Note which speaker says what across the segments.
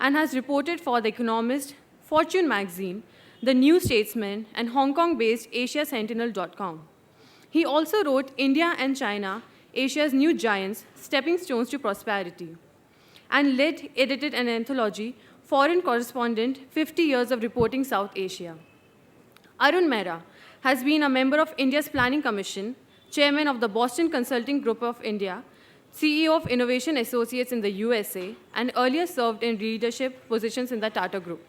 Speaker 1: and has reported for The Economist, Fortune magazine, The New Statesman, and Hong Kong-based AsiaSentinel.com. He also wrote India and China, Asia's New Giants, Stepping Stones to Prosperity, and edited an anthology, Foreign Correspondent, 50 Years of Reporting South Asia. Arun Maira has been a member of India's Planning Commission, chairman of the Boston Consulting Group of India, CEO of Innovation Associates in the USA, and earlier served in leadership positions in the Tata Group.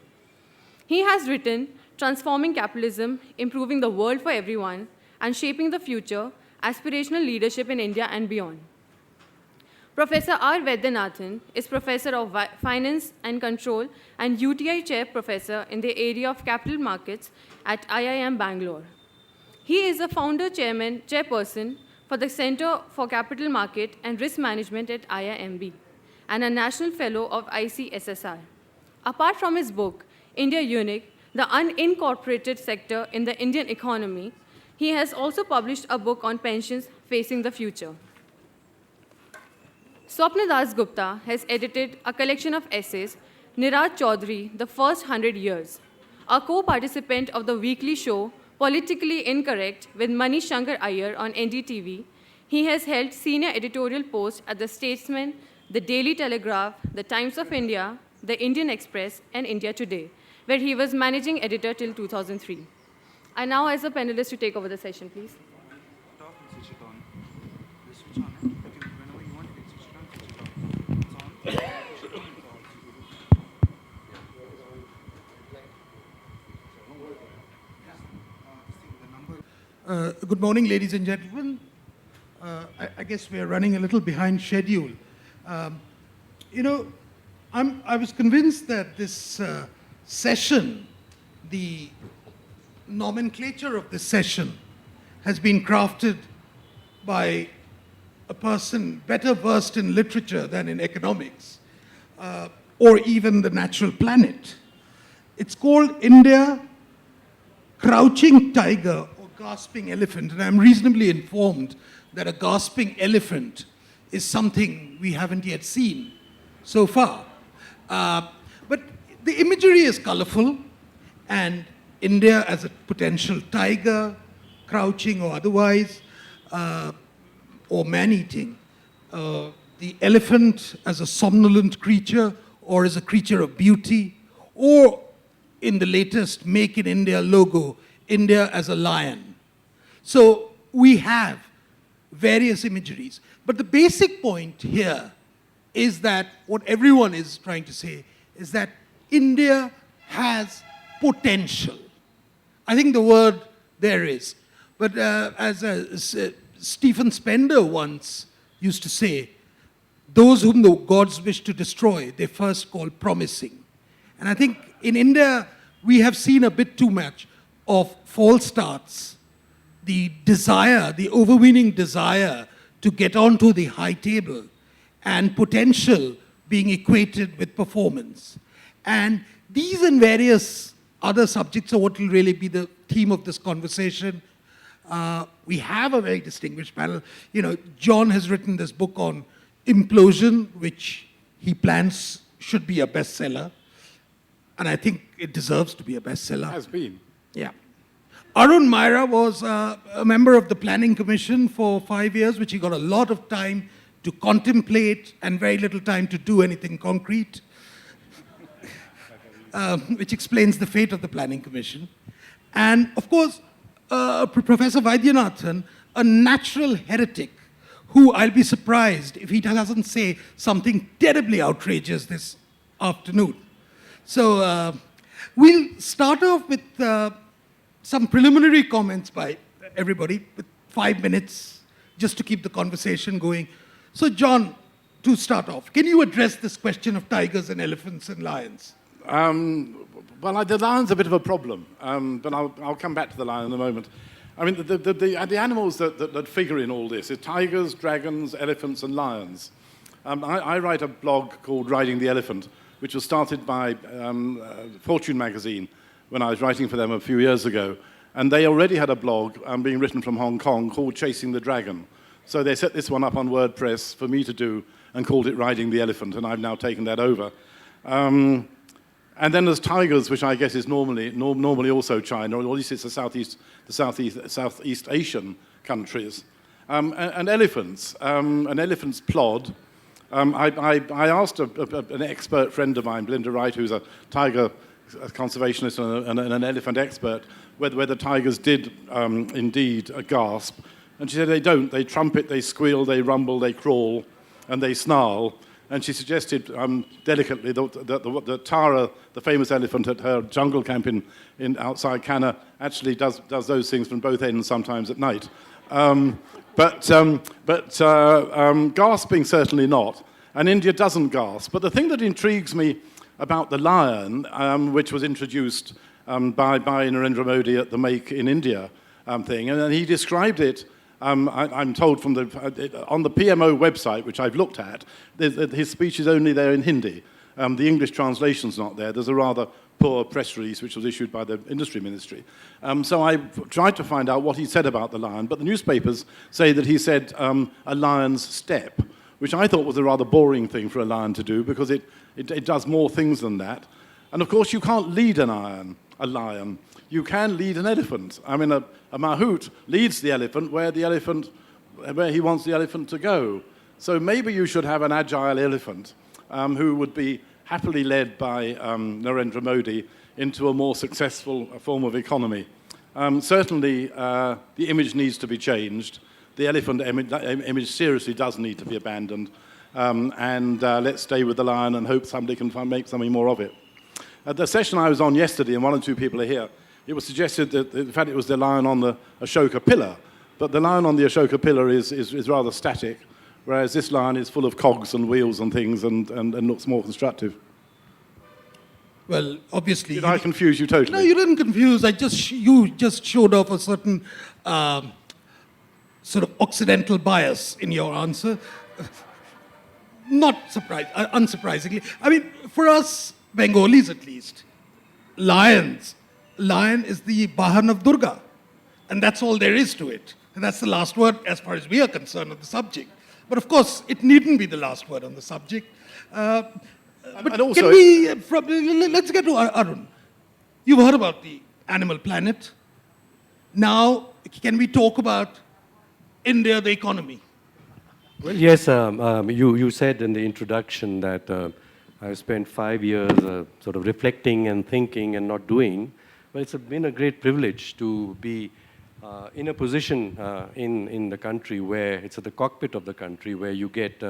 Speaker 1: He has written Transforming Capitalism, Improving the World for Everyone, and Shaping the Future, Aspirational Leadership in India and Beyond. Professor R. Vaidyanathan is Professor of Finance and Control and UTI Chair Professor in the area of Capital Markets at IIM Bangalore. He is a chairperson for the Center for Capital Market and Risk Management at IIMB, and a National Fellow of ICSSR. Apart from his book, India Unique, the unincorporated sector in the Indian economy, he has also published a book on pensions facing the future. Swapan Dasgupta has edited a collection of essays, Niraj Chaudhary, The First 100 Years, a co-participant of the weekly show Politically Incorrect with Manish Shankar Iyer on NDTV. He has held senior editorial posts at The Statesman, The Daily Telegraph, The Times of India, The Indian Express, and India Today, where he was managing editor till 2003. I now ask the panelists to take over the session, please.
Speaker 2: Good morning, ladies and gentlemen. I guess we are running a little behind schedule. I was convinced that this session, the nomenclature of this session, has been crafted by a person better versed in literature than in economics, or even the natural planet. It's called India, Crouching Tiger, Gasping Elephant, and I'm reasonably informed that a gasping elephant is something we haven't yet seen so far. But the imagery is colorful, and India as a potential tiger, crouching or otherwise, or man-eating. The elephant as a somnolent creature, or as a creature of beauty, or in the latest Make in India logo, India as a lion. So we have various imageries. But the basic point here is that what everyone is trying to say is that India has potential. I think the word there is. But as Stephen Spender once used to say, those whom the gods wish to destroy, they first call promising. And I think in India, we have seen a bit too much of false starts. The desire, the overweening desire to get onto the high table, and potential being equated with performance. And these and various other subjects are what will really be the theme of this conversation. We have a very distinguished panel. John has written this book on implosion, which he plans should be a bestseller. And I think it deserves to be a bestseller.
Speaker 3: Has been.
Speaker 2: Yeah. Arun Maira was a member of the Planning Commission for 5 years, which he got a lot of time to contemplate and very little time to do anything concrete, which explains the fate of the Planning Commission. And of course, Professor Vaidyanathan, a natural heretic, who I'll be surprised if he doesn't say something terribly outrageous this afternoon. So we'll start off with some preliminary comments by everybody, with 5 minutes, just to keep the conversation going. So John, to start off, can you address this question of tigers and elephants and lions?
Speaker 3: Well, the lion's a bit of a problem, but I'll come back to the lion in a moment. I mean, the animals that figure in all this are tigers, dragons, elephants, and lions. I write a blog called Riding the Elephant, which was started by Fortune magazine when I was writing for them a few years ago. And they already had a blog being written from Hong Kong called Chasing the Dragon. So they set this one up on WordPress for me to do and called it Riding the Elephant, and I've now taken that over. And then there's tigers, which I guess is normally also China, or at least it's the Southeast Asian countries. And elephants, an elephant's plod. I asked an expert friend of mine, Belinda Wright, who's a tiger conservationist and an elephant expert, whether tigers did indeed gasp. And she said they don't. They trumpet, they squeal, they rumble, they crawl, and they snarl. And she suggested delicately that Tara, the famous elephant at her jungle camp in outside Canna, actually does those things from both ends sometimes at night. But gasping, certainly not. And India doesn't gasp. But the thing that intrigues me about the lion, which was introduced by Narendra Modi at the Make in India thing, and he described it, I'm told from on the PMO website, which I've looked at, his speech is only there in Hindi. The English translation's not there. There's a rather poor press release which was issued by the industry ministry. So I tried to find out what he said about the lion, but the newspapers say that he said a lion's step, which I thought was a rather boring thing for a lion to do because it does more things than that. And of course you can't lead a lion. You can lead an elephant. I mean, a mahout leads the elephant where he wants the elephant to go. So maybe you should have an agile elephant who would be happily led by Narendra Modi into a more successful form of economy. Certainly, the image needs to be changed. The elephant image seriously does need to be abandoned. Let's stay with the lion and hope somebody can make something more of it. At the session I was on yesterday, and one or two people are here, it was suggested that, in fact, it was the lion on the Ashoka pillar. But the lion on the Ashoka pillar is rather static, whereas this lion is full of cogs and wheels and things and looks more constructive.
Speaker 2: Well, obviously...
Speaker 3: Did I confuse you totally?
Speaker 2: No, you didn't confuse. You just showed off a certain sort of Occidental bias in your answer. Unsurprisingly. I mean, for us Bengalis at least, lion is the Bahan of Durga. And that's all there is to it. And that's the last word as far as we are concerned on the subject. But of course, it needn't be the last word on the subject. But
Speaker 3: also,
Speaker 2: let's get to Arun. You've heard about the animal planet. Now, can we talk about India, the economy?
Speaker 4: Well, yes, you said in the introduction that I've spent 5 years sort of reflecting and thinking and not doing. But it's been a great privilege to be in a position in the country where it's at the cockpit of the country where you get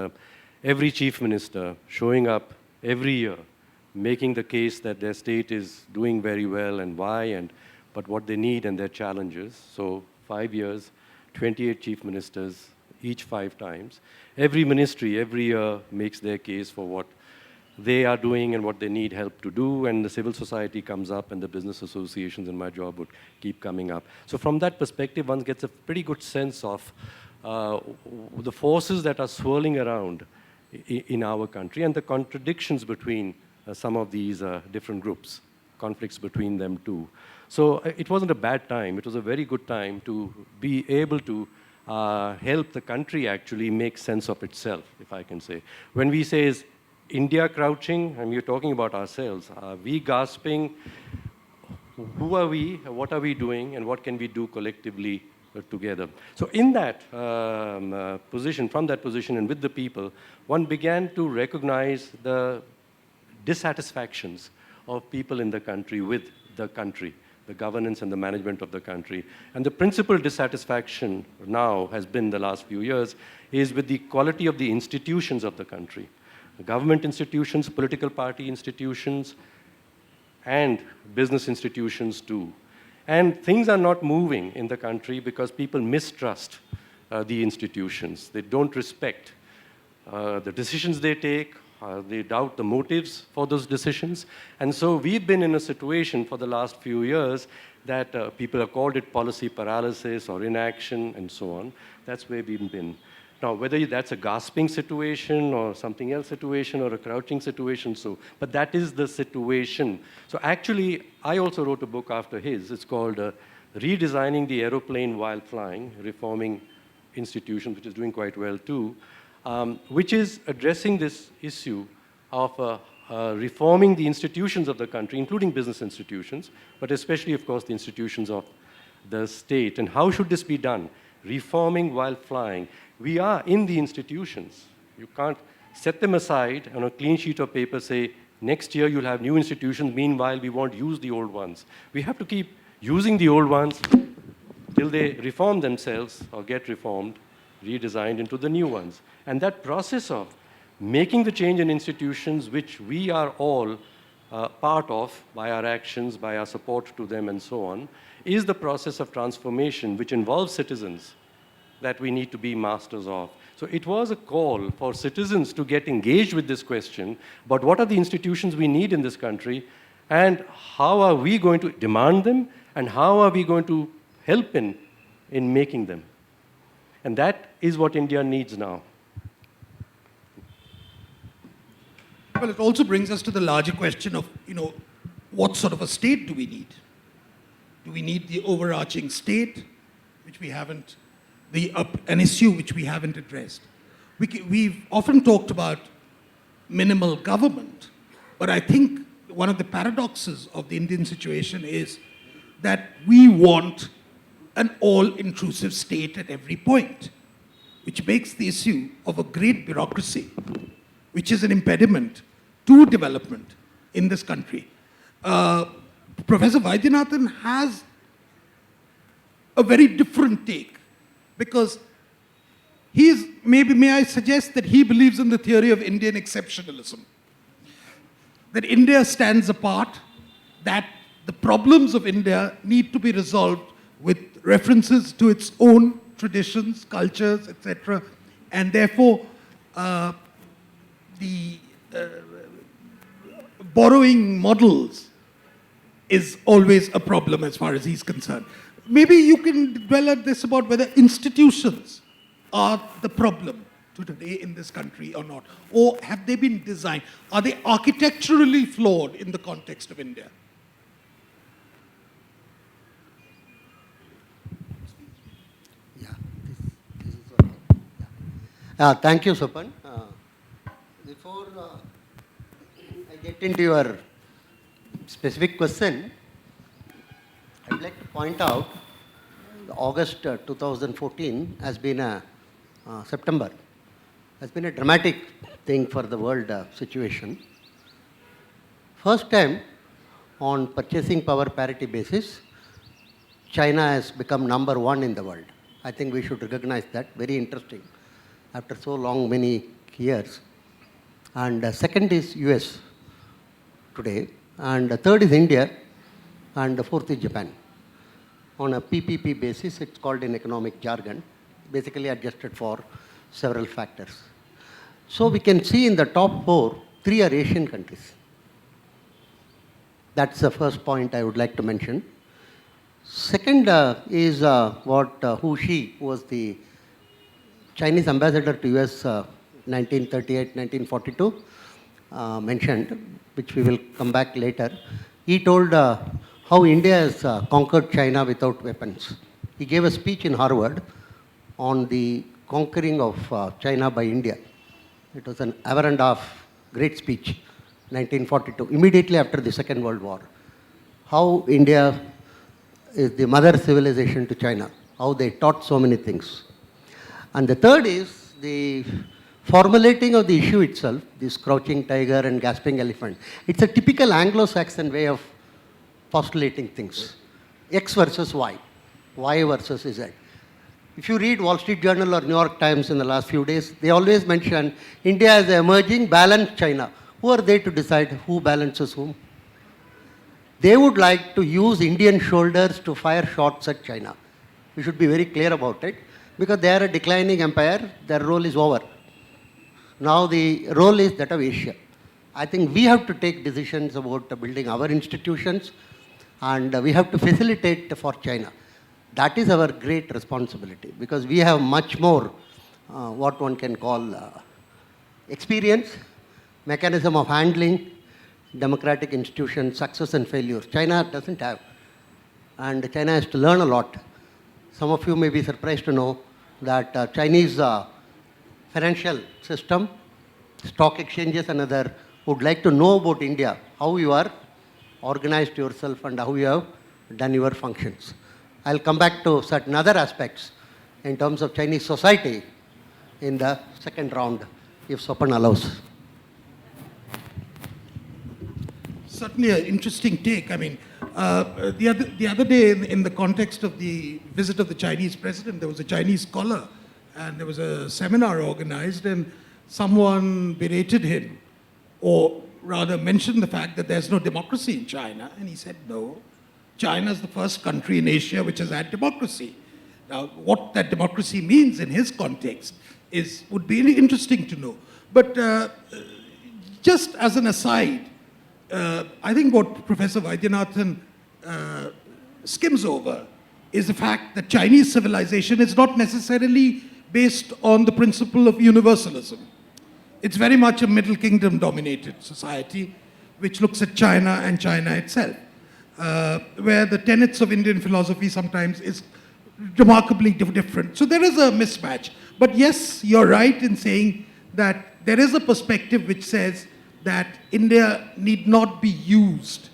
Speaker 4: every chief minister showing up every year, making the case that their state is doing very well and why, but what they need and their challenges. So 5 years, 28 chief ministers, each 5 times. Every ministry, every year, makes their case for what they are doing and what they need help to do, and the civil society comes up and the business associations in my job would keep coming up. So from that perspective, one gets a pretty good sense of the forces that are swirling around in our country and the contradictions between some of these different groups, conflicts between them too. So it wasn't a bad time. It was a very good time to be able to help the country actually make sense of itself, if I can say. When we say is India crouching, and we're talking about ourselves, are we gasping? Who are we? What are we doing? And what can we do collectively together? So in that position, from that position and with the people, one began to recognize the dissatisfactions of people in the country with the country, the governance and the management of the country. And the principal dissatisfaction now has been the last few years is with the quality of the institutions of the country. Government institutions, political party institutions, and business institutions too. And things are not moving in the country because people mistrust the institutions. They don't respect the decisions they take. They doubt the motives for those decisions. And so we've been in a situation for the last few years that people have called it policy paralysis or inaction and so on. That's where we've been. Now, whether that's a gasping situation or something else situation or a crouching situation, but that is the situation. So actually, I also wrote a book after his. It's called Redesigning the Aeroplane While Flying, Reforming Institutions, which is doing quite well too, which is addressing this issue of reforming the institutions of the country, including business institutions, but especially, of course, the institutions of the state. And how should this be done? Reforming while flying. We are in the institutions. You can't set them aside on a clean sheet of paper, say, next year you'll have new institutions, meanwhile we won't use the old ones. We have to keep using the old ones till they reform themselves or get reformed, redesigned into the new ones. And that process of making the change in institutions, which we are all part of by our actions, by our support to them and so on, is the process of transformation which involves citizens that we need to be masters of. So it was a call for citizens to get engaged with this question about what are the institutions we need in this country and how are we going to demand them and how are we going to help in making them. And that is what India needs now.
Speaker 2: Well, it also brings us to the larger question of, what sort of a state do we need? Do we need the overarching state, which we haven't, an issue which we haven't addressed? We've often talked about minimal government, but I think one of the paradoxes of the Indian situation is that we want an all-intrusive state at every point, which makes the issue of a great bureaucracy, which is an impediment to development in this country. Professor Vaidyanathan has a very different take, because may I suggest that he believes in the theory of Indian exceptionalism. That India stands apart, that the problems of India need to be resolved with references to its own traditions, cultures, etc. And therefore, the borrowing models is always a problem as far as he's concerned. Maybe you can dwell at this about whether institutions are the problem today in this country or not. Or have they been designed? Are they architecturally flawed in the context of India?
Speaker 5: Thank you, Swapan. Before I get into your specific question, I'd like to point out August 2014 has been September has been a dramatic thing for the world situation. First time on purchasing power parity basis, China has become number one in the world. I think we should recognize that. Very interesting after so long, many years. And second is US today. And third is India. And fourth is Japan. On a PPP basis, it's called in economic jargon, basically adjusted for several factors. So we can see in the top four, three are Asian countries. That's the first point I would like to mention. Second is who was the Chinese ambassador to US 1938-1942 mentioned, which we will come back later. He told how India has conquered China without weapons. He gave a speech in Harvard on the conquering of China by India. It was an hour and a half, great speech, 1942, immediately after the Second World War. How India is the mother civilization to China, how they taught so many things. And the third is the formulating of the issue itself, this crouching tiger and gasping elephant. It's a typical Anglo-Saxon way of postulating things. X versus Y, Y versus Z. If you read Wall Street Journal or New York Times in the last few days, they always mention India as an emerging balanced China. Who are they to decide who balances whom? They would like to use Indian shoulders to fire shots at China. We should be very clear about it, because they are a declining empire, their role is over. Now the role is that of Asia. I think we have to take decisions about building our institutions, and we have to facilitate for China. That is our great responsibility, because we have much more what one can call experience, mechanism of handling, democratic institutions, success and failures. China doesn't have. And China has to learn a lot. Some of you may be surprised to know that Chinese financial system, stock exchanges and other would like to know about India, how you are organized yourself and how you have done your functions. I'll come back to certain other aspects in terms of Chinese society in the second round, if Swapan allows.
Speaker 2: Certainly an interesting take. I mean, the other day in the context of the visit of the Chinese president, there was a Chinese scholar and there was a seminar organized and someone berated him, or rather mentioned the fact that there's no democracy in China. And he said, no, China is the first country in Asia which has had democracy. Now, what that democracy means in his context would be really interesting to know. But just as an aside, I think what Professor Vaidyanathan skims over is the fact that Chinese civilization is not necessarily based on the principle of universalism. It's very much a Middle Kingdom dominated society which looks at China and China itself, where the tenets of Indian philosophy sometimes is remarkably different. So there is a mismatch. But yes, you're right in saying that there is a perspective which says that India need not be used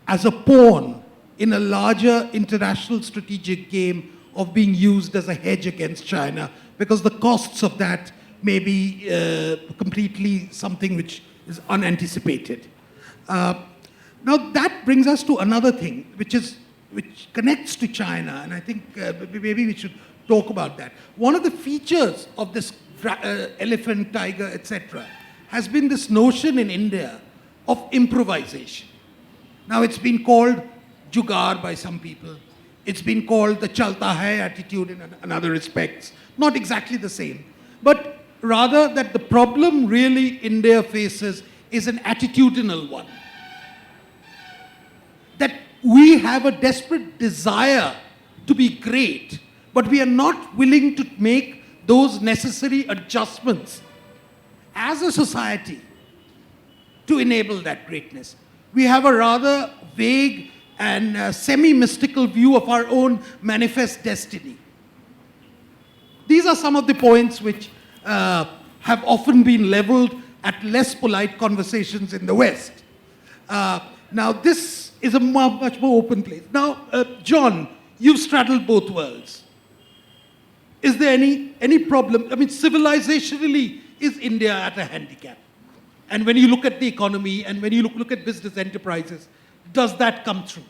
Speaker 2: as a pawn in a larger international strategic game of being used as a hedge against China, because the costs of that may be completely something which is unanticipated. Now that brings us to another thing, which connects to China, and I think maybe we should talk about that. One of the features of this elephant, tiger, etc., has been this notion in India of improvisation. Now it's been called jugaad by some people. It's been called the chalta hai attitude in other respects. Not exactly the same. But rather that the problem really India faces is an attitudinal one. That we have a desperate desire to be great, but we are not willing to make those necessary adjustments as a society to enable that greatness. We have a rather vague and semi-mystical view of our own manifest destiny. These are some of the points which have often been leveled at less polite conversations in the West. Now, this is a much more open place. Now, John, you've straddled both worlds. Is there any problem? I mean, civilizationally, is India at a handicap? And when you look at the economy and when you look at business enterprises, does that come through?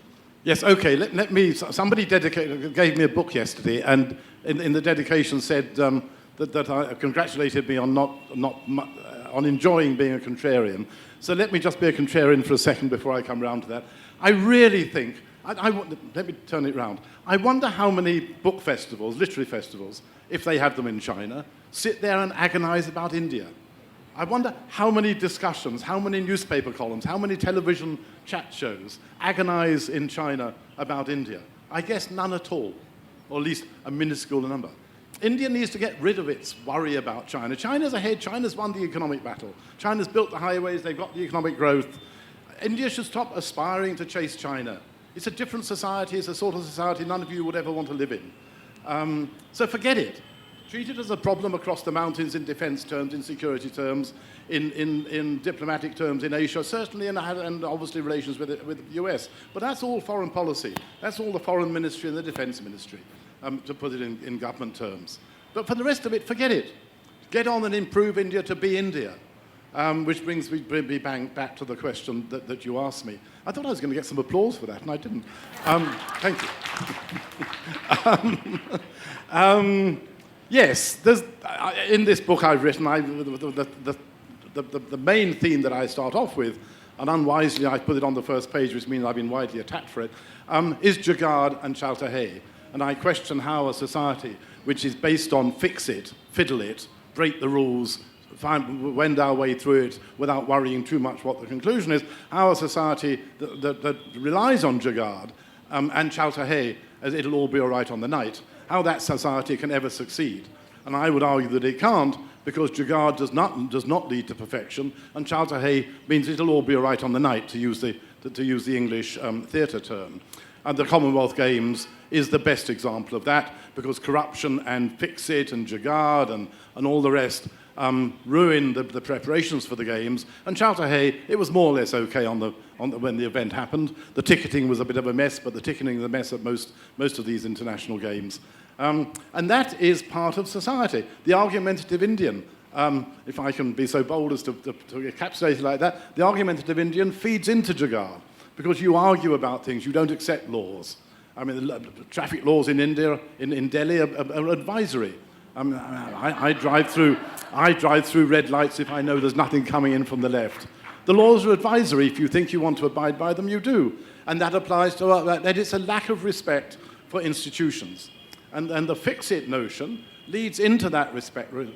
Speaker 3: Yes, okay. Let me. Somebody gave me a book yesterday, and in the dedication said that I congratulated me on on enjoying being a contrarian. So let me just be a contrarian for a second before I come round to that. I really think. Let me turn it round. I wonder how many book festivals, literary festivals, if they have them in China, sit there and agonize about India. I wonder how many discussions, how many newspaper columns, how many television chat shows agonize in China about India. I guess none at all, or at least a minuscule number. India needs to get rid of its worry about China. China's ahead. China's won the economic battle. China's built the highways. They've got the economic growth. India should stop aspiring to chase China. It's a different society. It's a sort of society none of you would ever want to live in. So forget it. Treat it as a problem across the mountains in defense terms, in security terms, in diplomatic terms in Asia, certainly, and obviously relations with the US. But that's all foreign policy. That's all the foreign ministry and the defense ministry, to put it in government terms. But for the rest of it, forget it. Get on and improve India to be India. Which brings me back to the question that you asked me. I thought I was going to get some applause for that, and I didn't. Thank you. Yes, in this book I've written, the main theme that I start off with, and unwisely I put it on the first page, which means I've been widely attacked for it, is jugaad and chalta hai. And I question how a society which is based on fix it, fiddle it, break the rules, wend our way through it without worrying too much what the conclusion is, how a society that relies on jugaad and chalta hai, as it'll all be all right on the night, how that society can ever succeed. And I would argue that it can't, because jugaad does not lead to perfection, and chalta hai means it'll all be all right on the night, to use the English theatre term. And the Commonwealth Games is the best example of that, because corruption and fix-it and jugaad and all the rest ruined the preparations for the games. And Chow Tai Hei, it was more or less okay when the event happened. The ticketing was a bit of a mess, but the ticketing is a mess at most of these international games. And that is part of society. The argumentative Indian, if I can be so bold as to encapsulate it like that, the argumentative Indian feeds into Jugaad, because you argue about things, you don't accept laws. I mean, the traffic laws in India, in Delhi, are advisory. I drive through red lights if I know there's nothing coming in from the left. The laws are advisory. If you think you want to abide by them, you do. And that applies to that. It's a lack of respect for institutions. And the fix-it notion leads into that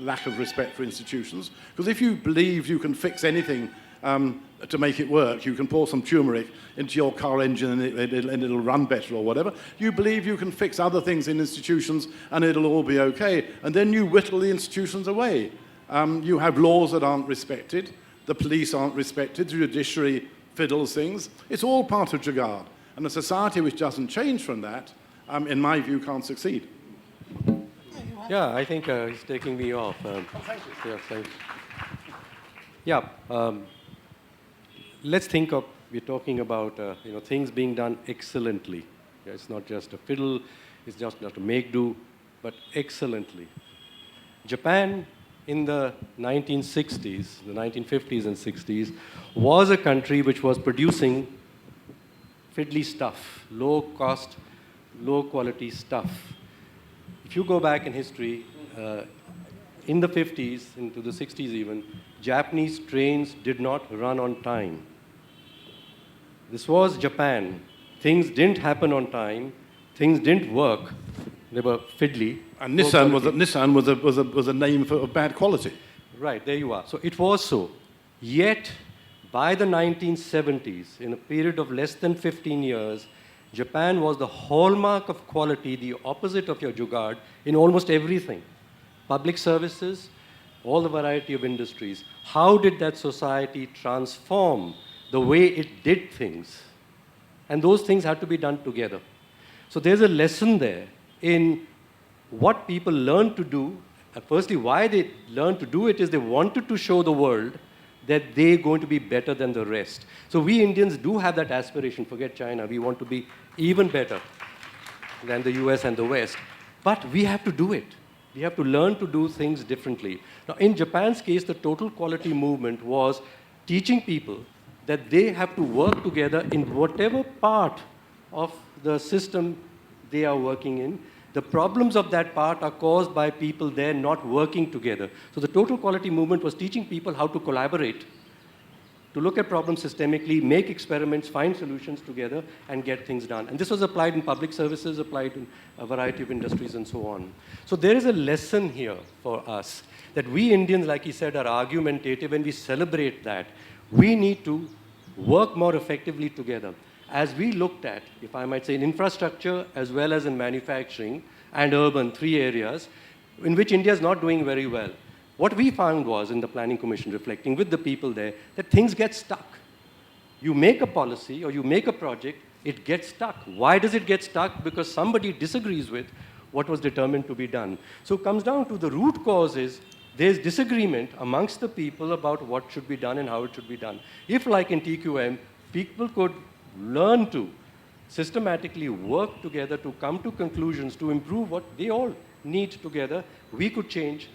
Speaker 3: lack of respect for institutions, because if you believe you can fix anything to make it work, you can pour some turmeric into your car engine and it'll run better or whatever. You believe you can fix other things in institutions and it'll all be okay, and then you whittle the institutions away. You have laws that aren't respected, the police aren't respected, the judiciary fiddles things. It's all part of Jugaad, and a society which doesn't change from that, in my view, can't succeed.
Speaker 4: Yeah, I think he's taking me off.
Speaker 3: Thank you.
Speaker 4: Yeah, thanks. Yeah, let's think of, we're talking about things being done excellently. Yeah, it's not just a fiddle, it's just not a make-do, but excellently. Japan in the 1960s, the 1950s and 60s, was a country which was producing fiddly stuff, low-cost, low-quality stuff. If you go back in history, in the 50s, into the 60s even, Japanese trains did not run on time. This was Japan. Things didn't happen on time. Things didn't work. They were fiddly.
Speaker 3: And Nissan was a name of bad quality.
Speaker 4: Right, there you are. So it was so. Yet, by the 1970s, in a period of less than 15 years, Japan was the hallmark of quality, the opposite of your Jugaad, in almost everything. Public services, all the variety of industries. How did that society transform the way it did things? And those things had to be done together. So there's a lesson there in what people learn to do. Firstly, why they learned to do it is they wanted to show the world that they're going to be better than the rest. So we Indians do have that aspiration. Forget China. We want to be even better than the US and the West. But we have to do it. We have to learn to do things differently. Now, in Japan's case, the total quality movement was teaching people that they have to work together in whatever part of the system they are working in. The problems of that part are caused by people there not working together. So the total quality movement was teaching people how to collaborate, to look at problems systemically, make experiments, find solutions together, and get things done. And this was applied in public services, applied in a variety of industries, and so on. So there is a lesson here for us, that we Indians, like he said, are argumentative, and we celebrate that. We need to work more effectively together. As we looked at, if I might say, in infrastructure as well as in manufacturing and urban, 3 areas in which India is not doing very well, what we found was, in the Planning Commission, reflecting with the people there, that things get stuck. You make a policy or you make a project, it gets stuck. Why does it get stuck? Because somebody disagrees with what was determined to be done. So it comes down to the root cause is there's disagreement amongst the people about what should be done and how it should be done. If, like in TQM, people could learn to systematically work together to come to conclusions to improve what they all need together, we could change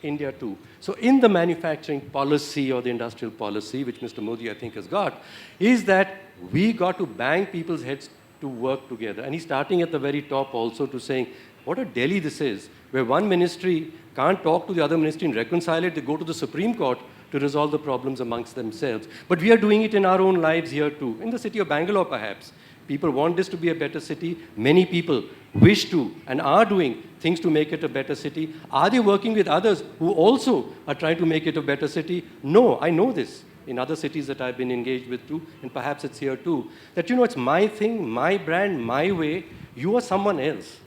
Speaker 4: India too. So in the manufacturing policy or the industrial policy, which Mr. Modi I think has got, is that we got to bang people's heads to work together. And he's starting at the very top also to saying, what a Delhi this is, where one ministry can't talk to the other ministry and reconcile it, they go to the Supreme Court to resolve the problems amongst themselves. But we are doing it in our own lives here too. In the city of Bangalore, perhaps, people want this to be a better city. Many people wish to and are doing things to make it a better city. Are they working with others who also are trying to make it a better city? No, I know this in other cities that I've been engaged with too, and perhaps it's here too, that, it's my thing, my brand, my way. You are someone else.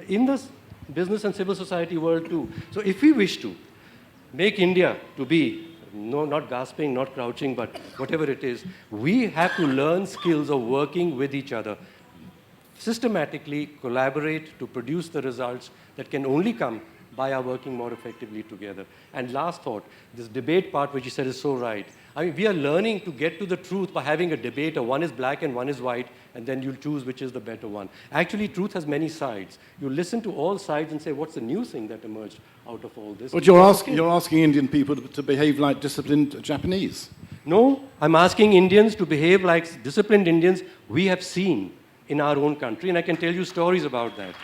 Speaker 4: In the business and civil society world too. So if we wish to make India to be no, not gasping, not crouching, but whatever it is, we have to learn skills of working with each other, systematically collaborate to produce the results that can only come by our working more effectively together. And last thought, this debate part which you said is so right. I mean, we are learning to get to the truth by having a debate of one is black and one is white, and then you'll choose which is the better one. Actually, truth has many sides. You listen to all sides and say, what's the new thing that emerged out of all this?
Speaker 3: But you're asking Indian people to behave like disciplined Japanese.
Speaker 4: No, I'm asking Indians to behave like disciplined Indians we have seen in our own country, and I can tell you stories about that.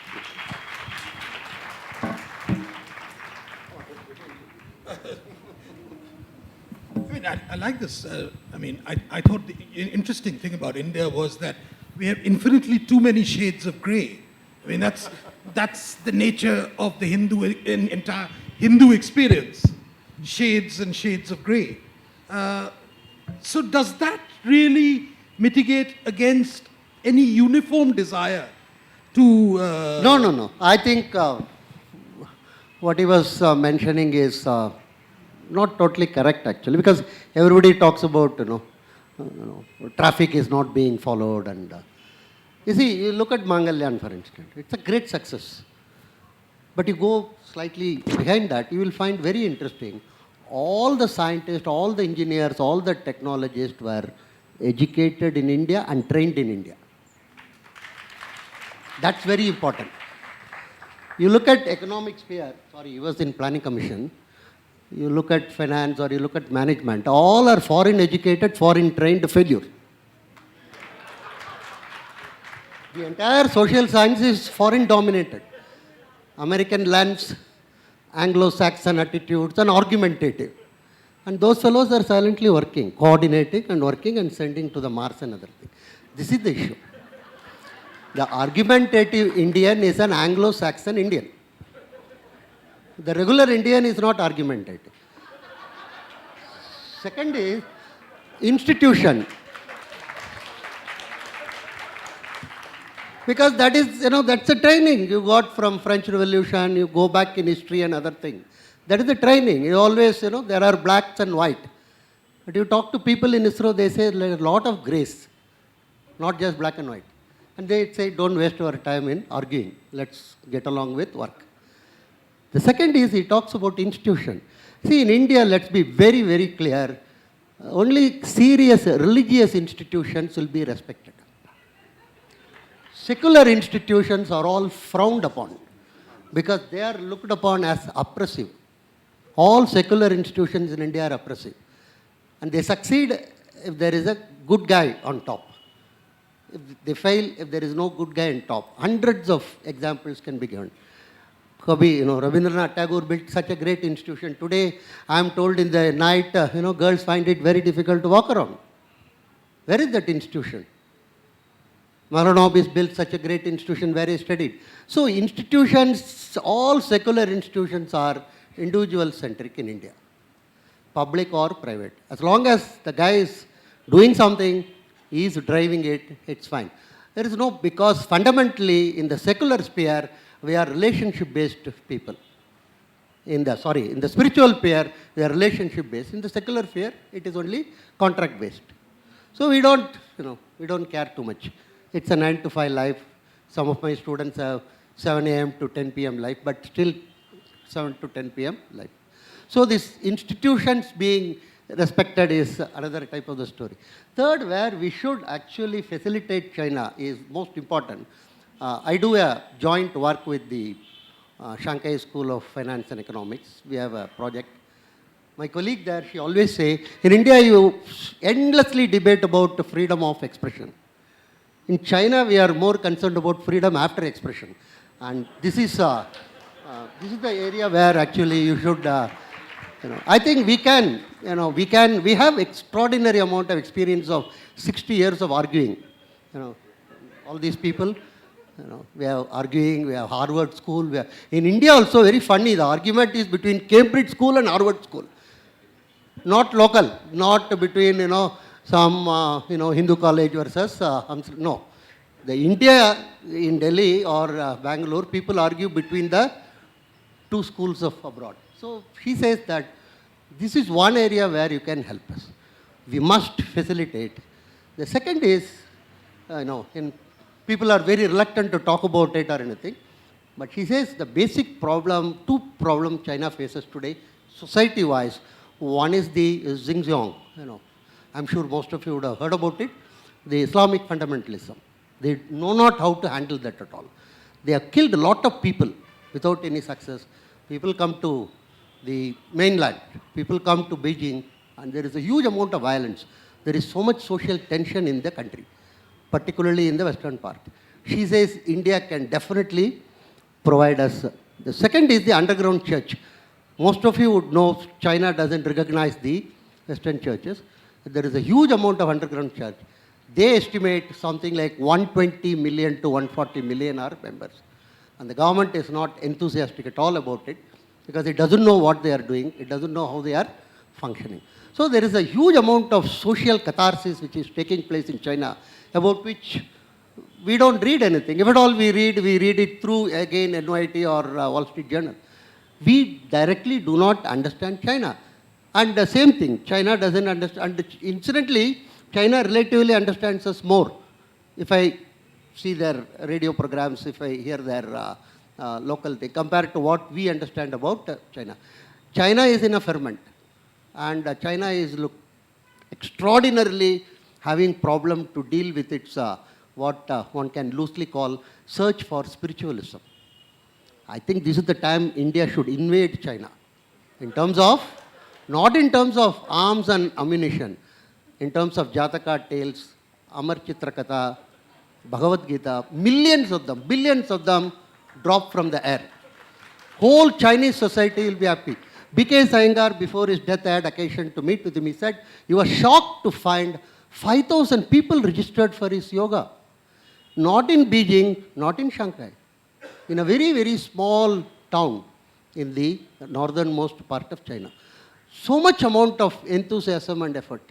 Speaker 2: I mean, I like this. I thought the interesting thing about India was that we have infinitely too many shades of grey. I mean, that's the nature of the entire Hindu experience. Shades and shades of grey. So does that really mitigate against any uniform desire to...
Speaker 5: No. I think what he was mentioning is not totally correct actually, because everybody talks about, traffic is not being followed. And you see, you look at Mangalyan, for instance. It's a great success. But you go slightly behind that, you will find very interesting. All the scientists, all the engineers, all the technologists were educated in India and trained in India. That's very important. You look at economic sphere, he was in planning commission. You look at finance or you look at management, all are foreign educated, foreign trained failure. The entire social science is foreign dominated. American lens, Anglo-Saxon attitudes and argumentative. And those fellows are silently working, coordinating and working and sending to the Mars and other things. This is the issue. The argumentative Indian is an Anglo-Saxon Indian. The regular Indian is not argumentative. Second is institution. Because that is, that's a training you got from French Revolution, you go back in history and other things. That is the training. You always, there are blacks and white. But you talk to people in ISRO, they say there is a lot of grace, not just black and white. And they say, don't waste our time in arguing. Let's get along with work. The second is he talks about institution. See, in India, let's be very, very clear, only serious religious institutions will be respected. Secular institutions are all frowned upon because they are looked upon as oppressive. All secular institutions in India are oppressive. And they succeed if there is a good guy on top. If they fail if there is no good guy on top. Hundreds of examples can be given. Rabindranath Tagore built such a great institution. Today, I am told in the night, girls find it very difficult to walk around. Where is that institution? Mahalanobis built such a great institution where he studied. So institutions, all secular institutions are individual-centric in India, public or private. As long as the guy is doing something, he is driving it, it's fine. There is no, because fundamentally in the secular sphere, we are relationship-based people. In the spiritual sphere, we are relationship-based. In the secular sphere, it is only contract-based. So we don't care too much. It's a 9 to 5 life. Some of my students have 7 a.m. to 10 p.m. life, but still 7 to 10 p.m. life. So these institutions being respected is another type of the story. Third, where we should actually facilitate China is most important. I do a joint work with the Shanghai School of Finance and Economics. We have a project. My colleague there, she always say, in India you endlessly debate about freedom of expression. In China, we are more concerned about freedom after expression. And this is the area where actually you should, I think we have extraordinary amount of experience of 60 years of arguing. All these people, we are arguing, we have Harvard School. In India also, very funny, the argument is between Cambridge School and Harvard School. Not local, not between, some, Hindu college versus, no. The India in Delhi or Bangalore, people argue between the two schools of abroad. So he says that this is one area where you can help us. We must facilitate. The second is, people are very reluctant to talk about it or anything. But she says the basic problem, two problems China faces today, society-wise. One is the Xinjiang, I'm sure most of you would have heard about it, the Islamic fundamentalism. They know not how to handle that at all. They have killed a lot of people without any success. People come to the mainland, people come to Beijing, and there is a huge amount of violence. There is so much social tension in the country, particularly in the western part. She says India can definitely provide us. The second is the underground church. Most of you would know China doesn't recognize the Western churches. There is a huge amount of underground church. They estimate something like 120 million to 140 million are members. And the government is not enthusiastic at all about it because it doesn't know what they are doing. It doesn't know how they are functioning. So there is a huge amount of social catharsis which is taking place in China, about which we don't read anything. If at all we read it through, again, NYT or Wall Street Journal. We directly do not understand China. And the same thing, China doesn't understand. Incidentally, China relatively understands us more. If I see their radio programs, if I hear their local thing, compared to what we understand about China. China is in a ferment. And China is extraordinarily having problem to deal with its, what one can loosely call, search for spiritualism. I think this is the time India should invade China. In terms of, not in terms of arms and ammunition, in terms of Jataka tales, Amar Chitrakatha, Bhagavad Gita, millions of them, billions of them drop from the air. Whole Chinese society will be happy. B.K. Iyengar, before his death, I had occasion to meet with him. He said, he was shocked to find 5,000 people registered for his yoga. Not in Beijing, not in Shanghai. In a very, very small town in the northernmost part of China. So much amount of enthusiasm and effort.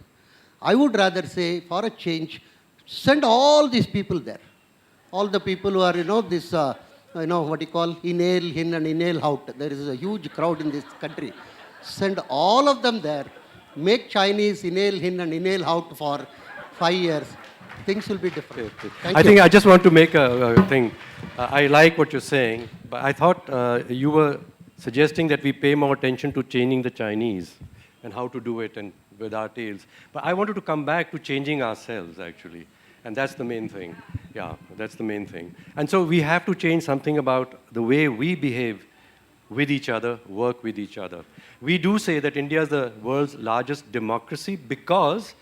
Speaker 5: I would rather say, for a change, send all these people there. All the people who are, this, what you call, inhale in and inhale out. There is a huge crowd in this country. Send all of them there. Make Chinese inhale in and inhale out for 5 years. Things will be different.
Speaker 4: I think I just want to make a thing. I like what you're saying, but I thought you were suggesting that we pay more attention to changing the Chinese and how to do it and with our tales. But I wanted to come back to changing ourselves, actually. And that's the main thing. Yeah, that's the main thing. And so we have to change something about the way we behave with each other, work with each other. We do say that India is the world's largest democracy because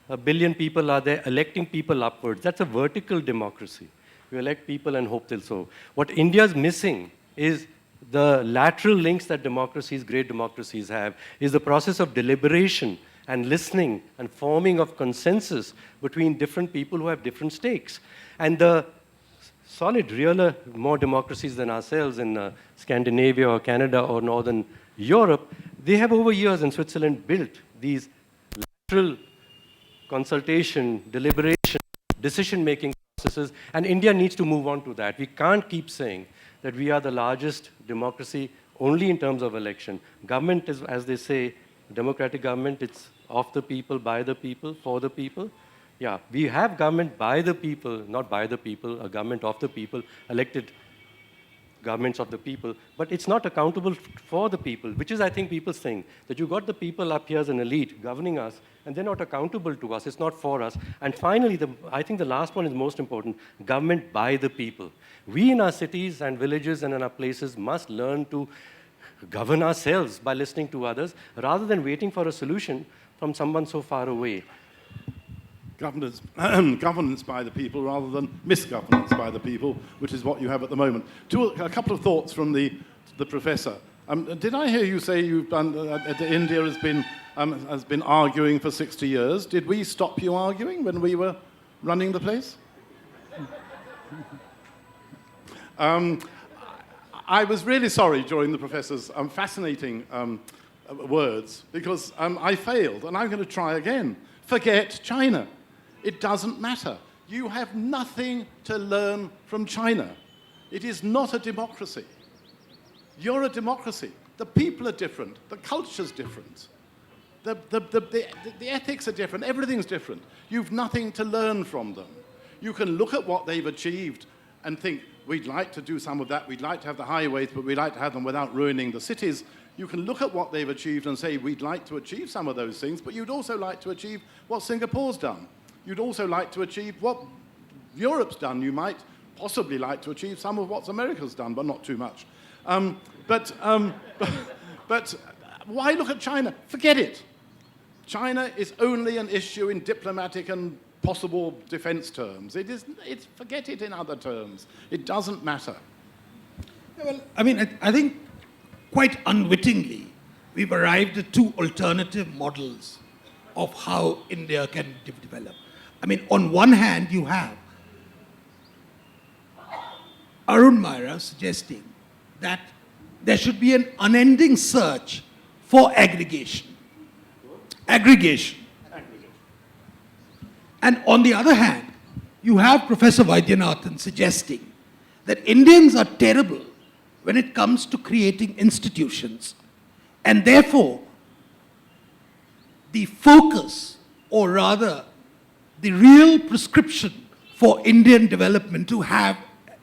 Speaker 4: 1 billion people are there electing people upwards. That's a vertical democracy. We elect people and hope they'll so. What India is missing is the lateral links that democracies, great democracies have, is the process of deliberation and listening and forming of consensus between different people who have different stakes. And the solid, realer, more democracies than ourselves in Scandinavia or Canada or Northern Europe, they have over years in Switzerland built these lateral consultation, deliberation, decision-making processes, and India needs to move on to that. We can't keep saying that we are the largest democracy only in terms of election. Government is, as they say, democratic government, it's of the people, by the people, for the people. Yeah, we have government by the people, not by the people, a government of the people, elected governments of the people, but it's not accountable for the people, which is, I think, people's thing, that you got the people up here as an elite governing us, and they're not accountable to us, it's not for us. And finally, I think the last one is most important, government by the people. We in our cities and villages and in our places must learn to govern ourselves by listening to others, rather than waiting for a solution from someone so far away.
Speaker 3: Governance by the people rather than misgovernance by the people, which is what you have at the moment. A couple of thoughts from the professor. Did I hear you say India has been arguing for 60 years? Did we stop you arguing when we were running the place? I was really sorry during the professor's fascinating words because I failed, and I'm going to try again. Forget China. It doesn't matter. You have nothing to learn from China. It is not a democracy. You're a democracy. The people are different. The culture's different. The ethics are different. Everything's different. You've nothing to learn from them. You can look at what they've achieved and think, we'd like to do some of that, we'd like to have the highways, but we'd like to have them without ruining the cities. You can look at what they've achieved and say, we'd like to achieve some of those things, but you'd also like to achieve what Singapore's done. You'd also like to achieve what Europe's done. You might possibly like to achieve some of what America's done, but not too much. But why look at China? Forget it. China is only an issue in diplomatic and possible defense terms. Forget it in other terms. It doesn't matter.
Speaker 2: Yeah, well, I mean, I think quite unwittingly, we've arrived at two alternative models of how India can develop. I mean, on one hand, you have Arun Maira suggesting that there should be an unending search for aggregation. And on the other hand, you have Professor Vaidyanathan suggesting that Indians are terrible when it comes to creating institutions, and therefore the focus, or rather the real prescription for Indian development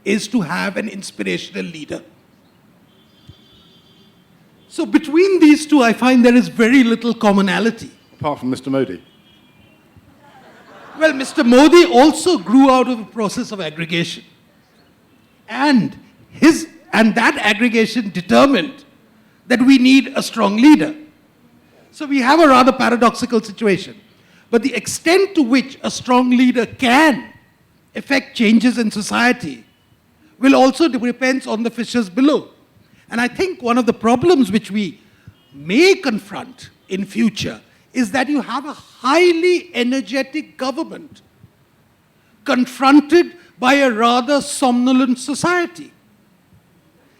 Speaker 2: is to have an inspirational leader. So between these two, I find there is very little commonality.
Speaker 3: Apart from Mr. Modi.
Speaker 2: Well, Mr. Modi also grew out of a process of aggregation. And that aggregation determined that we need a strong leader. So we have a rather paradoxical situation. But the extent to which a strong leader can effect changes in society will also depend on the fissures below. And I think one of the problems which we may confront in future is that you have a highly energetic government confronted by a rather somnolent society.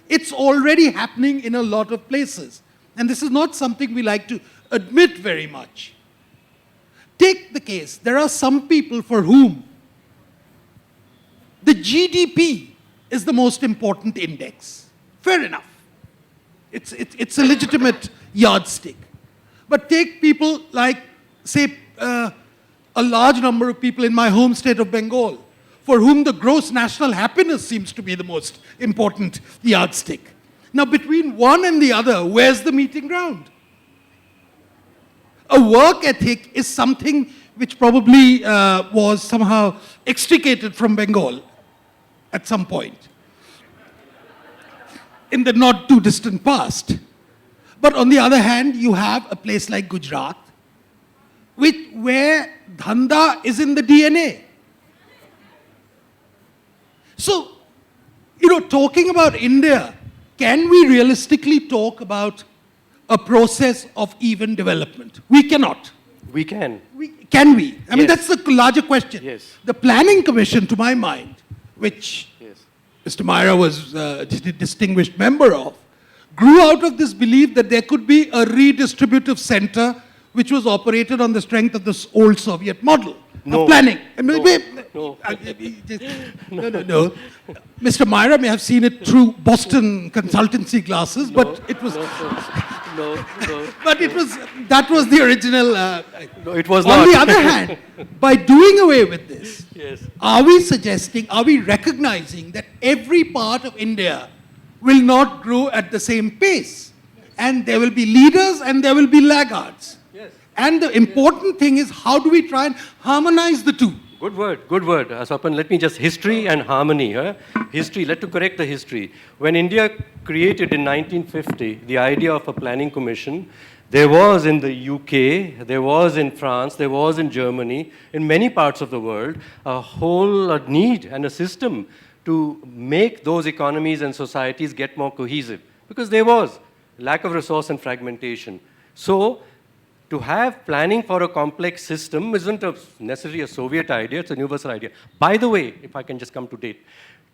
Speaker 2: It's already happening in a lot of places. And this is not something we like to admit very much. Take the case, there are some people for whom the GDP is the most important index. Fair enough. It's a legitimate yardstick. But take people like, say, a large number of people in my home state of Bengal, for whom the gross national happiness seems to be the most important yardstick. Now, between one and the other, where's the meeting ground? A work ethic is something which probably was somehow extricated from Bengal at some point in the not too distant past. But on the other hand, you have a place like Gujarat, where dhanda is in the DNA. So, talking about India, can we realistically talk about a process of even development? We cannot.
Speaker 4: We can.
Speaker 2: Can we? I mean,
Speaker 4: Yes.
Speaker 2: that's the larger question.
Speaker 4: Yes.
Speaker 2: The Planning Commission, to my mind, which
Speaker 4: Yes.
Speaker 2: Mr. Maira was a distinguished member of, grew out of this belief that there could be a redistributive center which was operated on the strength of this old Soviet model
Speaker 4: No.
Speaker 2: of planning.
Speaker 4: No.
Speaker 2: No. Mr. Maira may have seen it through Boston consultancy glasses, but it was...
Speaker 4: No.
Speaker 2: But that was the original...
Speaker 4: No, it was
Speaker 2: On
Speaker 4: not.
Speaker 2: the other hand, by doing away with this,
Speaker 4: Yes.
Speaker 2: are we recognizing that every part of India will not grow at the same pace? And there will be leaders and there will be laggards.
Speaker 4: Yes.
Speaker 2: And the important thing is, how do we try and harmonize the two?
Speaker 4: Good word. Swapan, let me just, history and harmony. History, let to correct the history. When India created in 1950 the idea of a planning commission, there was in the UK, there was in France, there was in Germany, in many parts of the world, a whole need and a system to make those economies and societies get more cohesive. Because there was lack of resource and fragmentation. So, to have planning for a complex system isn't necessarily a Soviet idea, it's a universal idea. By the way, if I can just come to date,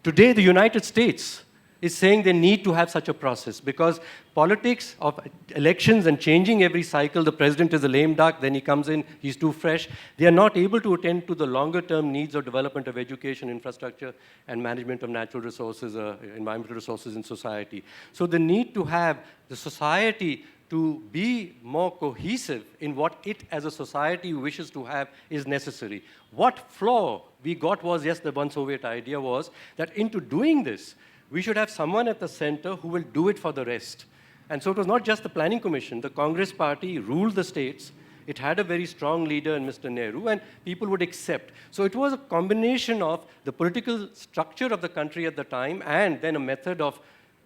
Speaker 4: today the United States is saying they need to have such a process because politics of elections and changing every cycle, the president is a lame duck, then he comes in, he's too fresh. They are not able to attend to the longer term needs of development of education, infrastructure, and management of natural resources, environmental resources in society. So the need to have the society to be more cohesive in what it as a society wishes to have is necessary. What flaw we got was, yes, the one Soviet idea was that into doing this, we should have someone at the center who will do it for the rest. And so it was not just the Planning Commission. The Congress Party ruled the states. It had a very strong leader in Mr. Nehru, and people would accept. So it was a combination of the political structure of the country at the time and then a method of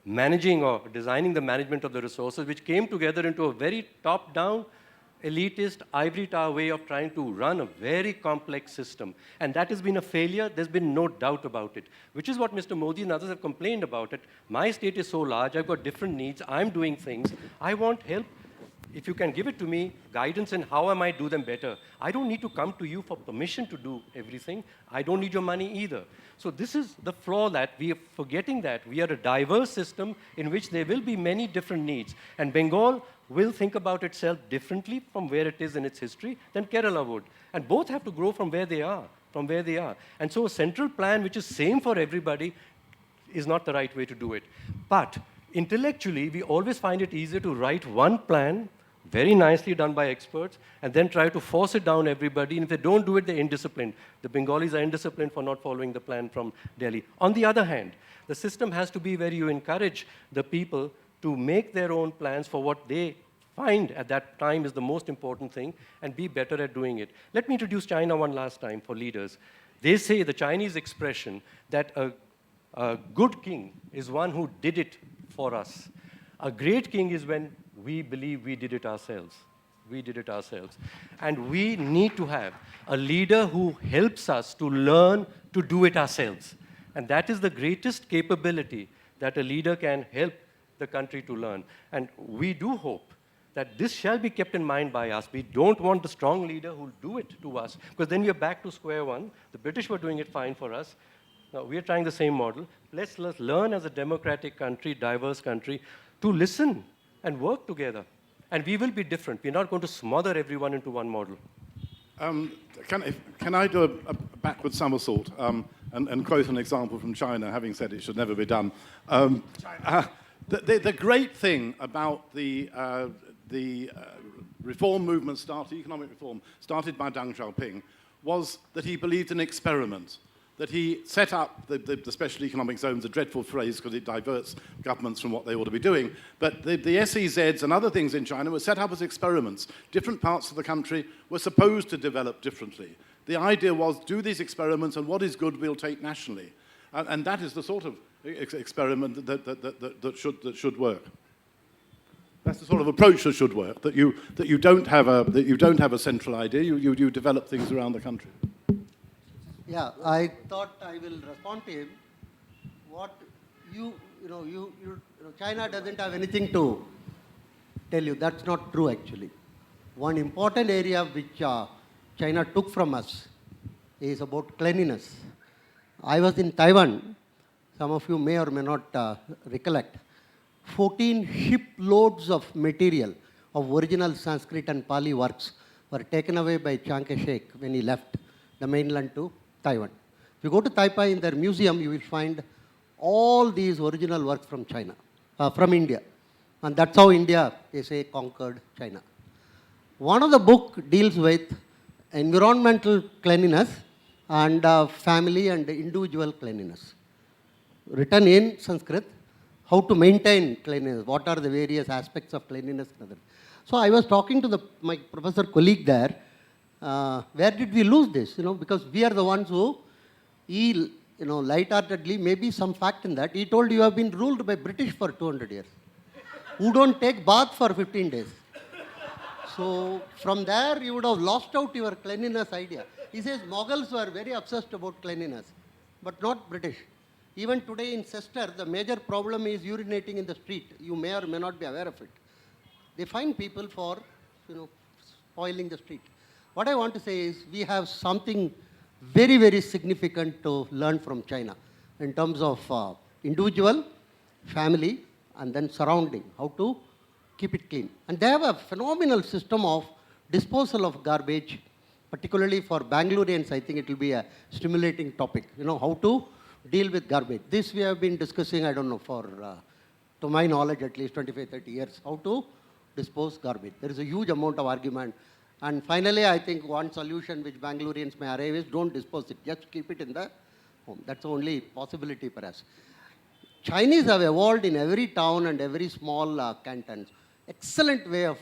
Speaker 4: managing or designing the management of the resources, which came together into a very top-down, elitist, ivory tower way of trying to run a very complex system. And that has been a failure. There's been no doubt about it, which is what Mr. Modi and others have complained about it. My state is so large. I've got different needs. I'm doing things. I want help. If you can give it to me, guidance in how I might do them better. I don't need to come to you for permission to do everything. I don't need your money either. So this is the flaw, that we are forgetting that we are a diverse system in which there will be many different needs. And Bengal will think about itself differently from where it is in its history than Kerala would. And both have to grow from where they are, And so a central plan which is same for everybody is not the right way to do it. But intellectually, we always find it easier to write one plan, very nicely done by experts, and then try to force it down everybody. And if they don't do it, they're indisciplined. The Bengalis are indisciplined for not following the plan from Delhi. On the other hand, the system has to be where you encourage the people to make their own plans for what they find at that time is the most important thing and be better at doing it. Let me introduce China one last time for leaders. They say, the Chinese expression, that a good king is one who did it for us. A great king is when we believe we did it ourselves. And we need to have a leader who helps us to learn to do it ourselves. And that is the greatest capability that a leader can help the country to learn. And we do hope that this shall be kept in mind by us. We don't want the strong leader who will do it to us, because then we are back to square one. The British were doing it fine for us. Now, we are trying the same model. Let's learn as a democratic country, diverse country, to listen and work together. And we will be different. We're not going to smother everyone into one model.
Speaker 3: Can I do a backward somersault and quote an example from China, having said it should never be done? The great thing about the reform movement economic reform, started by Deng Xiaoping, was that he believed in experiment. That he set up the special economic zones, a dreadful phrase because it diverts governments from what they ought to be doing. But the SEZs and other things in China were set up as experiments. Different parts of the country were supposed to develop differently. The idea was, do these experiments, and what is good we'll take nationally. And that is the sort of experiment that should work. That's the sort of approach that should work. That you don't have a central idea. You develop things around the country.
Speaker 5: Yeah, I thought I will respond to him. China doesn't have anything to tell you. That's not true, actually. One important area which China took from us is about cleanliness. I was in Taiwan. Some of you may or may not recollect. 14 shiploads of material of original Sanskrit and Pali works were taken away by Chiang Kai-shek when he left the mainland to Taiwan. If you go to Taipei, in their museum, you will find all these original works from China, from India. And that's how India, they say, conquered China. One of the book deals with environmental cleanliness and family and individual cleanliness. Written in Sanskrit, how to maintain cleanliness, what are the various aspects of cleanliness. So I was talking to my professor colleague there. Where did we lose this? Because we are the ones who, lightheartedly, maybe some fact in that, he told you have been ruled by British for 200 years, who don't take bath for 15 days. So from there, you would have lost out your cleanliness idea. He says Mughals were very obsessed about cleanliness, but not British. Even today in Chester, the major problem is urinating in the street. You may or may not be aware of it. They fine people for, spoiling the street. What I want to say is we have something very, very significant to learn from China in terms of individual, family, and then surrounding, how to keep it clean. And they have a phenomenal system of disposal of garbage, particularly for Bangaloreans. I think it will be a stimulating topic, how to deal with garbage. This we have been discussing, I don't know, for, to my knowledge, at least 25, 30 years, how to dispose garbage. There is a huge amount of argument. And finally, I think one solution which Bangaloreans may arrive is don't dispose it. Just keep it in the home. That's the only possibility for us. Chinese have evolved in every town and every small cantons. Excellent way of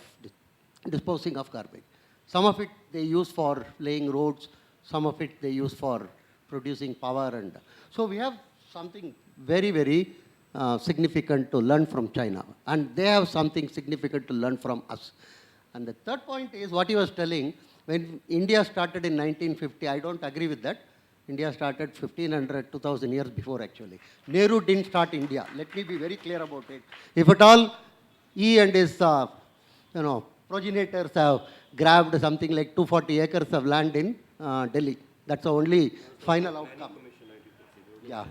Speaker 5: disposing of garbage. Some of it they use for laying roads. Some of it they use for producing power. And so we have something very, very significant to learn from China. And they have something significant to learn from us. And the third point is what he was telling, when India started in 1950, I don't agree with that. India started 1500, 2000 years before actually. Nehru didn't start India. Let me be very clear about it. If at all he and his progenitors have grabbed something like 240 acres of land in Delhi, that's the only final outcome. Yeah,